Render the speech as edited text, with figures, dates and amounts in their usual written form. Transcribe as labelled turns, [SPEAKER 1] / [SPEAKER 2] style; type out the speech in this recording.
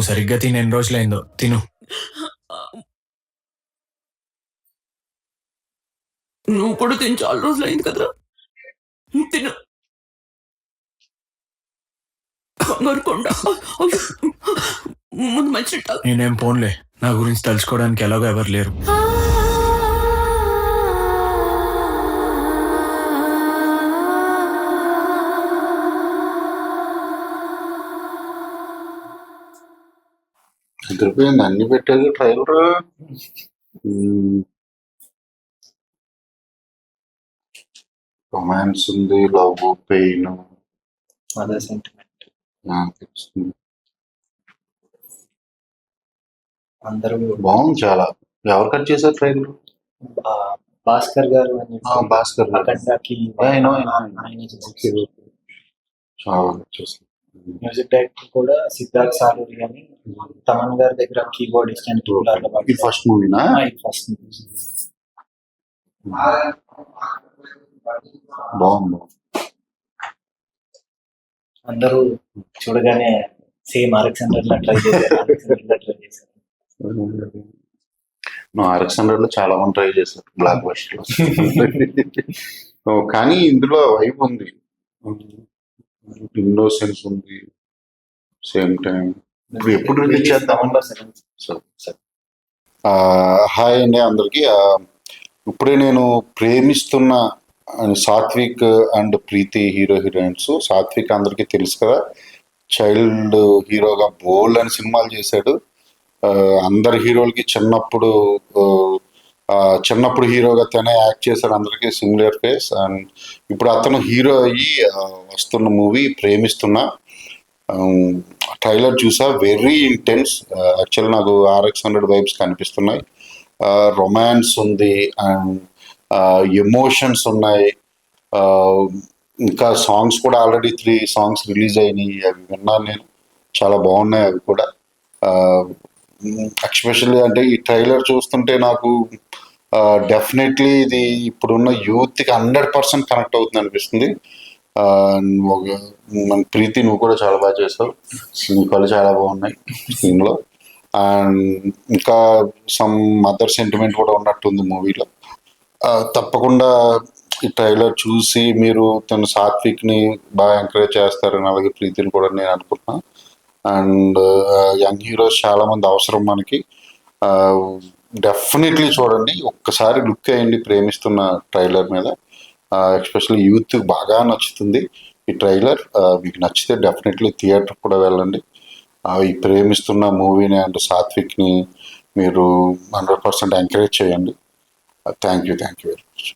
[SPEAKER 1] నువ్వు సరిగ్గా తిని ఎన్ని రోజులైందో తిను.
[SPEAKER 2] నువ్వు కూడా తిని చాలా రోజులైంది కదరా, తిను. కంగారు కొండ. ముందు మంచి
[SPEAKER 1] నేనేం పోన్లే, నా గురించి తలుచుకోవడానికి ఎలాగో ఎవరు లేరు.
[SPEAKER 3] నిద్రపోయింది, అన్ని పెట్టారు ట్రైలర్. రొమాన్స్ ఉంది, లవ్, పెయిన్,
[SPEAKER 4] మదర్ సెంటిమెంట్, అందరూ
[SPEAKER 3] బాగుంది చాలా. ఎవరు కట్ చేశారు ట్రైలర్?
[SPEAKER 4] భాస్కర్ గారు అని
[SPEAKER 3] భాస్కర్
[SPEAKER 4] అఖండకి
[SPEAKER 3] చాలా కట్ చేశారు.
[SPEAKER 4] మ్యూజిక్ డైరెక్టర్ కూడా సిద్ధార్థ్ సాలూరి అని తమన్ గారి దగ్గర కీబోర్డిస్ట్ అని
[SPEAKER 3] ఫస్ట్ మూవీనా?
[SPEAKER 4] ఫస్ట్
[SPEAKER 3] బాగుంది.
[SPEAKER 4] అందరూ చూడగానే సేమ్ RX100 లా ట్రై చేశారు.
[SPEAKER 3] RX100 లో చాలా మంది ట్రై చేశారు బ్లాక్ బస్టర్ లో. కానీ ఇందులో వైబ్ ఉంది, ఇన్నోసెన్స్ ఉంది, సేమ్ టైం. ఇప్పుడు ఎప్పుడు రిలీజ్ చేద్దామని. హాయ్ అండి అందరికి. ఇప్పుడే నేను ప్రేమిస్తున్న Satvik and Preethi hero heroines. Satvik అందరికీ తెలుసు కదా, చైల్డ్ హీరోగా బోల్డ్ అని సినిమాలు చేశాడు. అందరి హీరోలకి చిన్నప్పుడు హీరోగా తనే యాక్ట్ చేశాడు, అందరికీ సిమిలర్ ఫేస్. అండ్ ఇప్పుడు అతను హీరో అయ్యి వస్తున్న మూవీ ప్రేమిస్తున్నా. ట్రైలర్ చూసా, వెరీ ఇంటెన్స్. యాక్చువల్ నాకు RX100 వైబ్స్ కనిపిస్తున్నాయి. రొమాన్స్ ఉంది అండ్ ఎమోషన్స్ ఉన్నాయి. ఇంకా సాంగ్స్ కూడా ఆల్రెడీ 3 సాంగ్స్ రిలీజ్ అయినాయి, అవి విన్నాను నేను, చాలా బాగున్నాయి అవి కూడా. ఎస్పెషల్లీ అంటే ఈ ట్రైలర్ చూస్తుంటే నాకు డెఫినెట్లీ ఇది ఇప్పుడున్న యూత్కి 100% కనెక్ట్ అవుతుంది అనిపిస్తుంది. మన ప్రీతి, నువ్వు కూడా చాలా బాగా చేసావు, సింకలు చాలా బాగున్నాయి స్క్రీన్లో. అండ్ ఇంకా సమ్ మదర్ సెంటిమెంట్ కూడా ఉన్నట్టుంది మూవీలో. తప్పకుండా ఈ ట్రైలర్ చూసి మీరు తన సాత్విక్ని బాగా ఎంకరేజ్ చేస్తారని, అలాగే ప్రీతిని కూడా నేను అనుకుంటున్నాను. అండ్ యంగ్ హీరోస్ చాలామంది అవసరం మనకి. డెఫినెట్లీ చూడండి, ఒక్కసారి లుక్ అయ్యండి ప్రేమిస్తున్న ట్రైలర్ మీద. ఎస్పెషల్లీ యూత్ బాగా నచ్చుతుంది ఈ ట్రైలర్. మీకు నచ్చితే డెఫినెట్లీ థియేటర్ కూడా వెళ్ళండి. ఈ ప్రేమిస్తున్న మూవీని అండ్ సాత్విక్ని మీరు 100% ఎంకరేజ్ చేయండి. Thank you very much.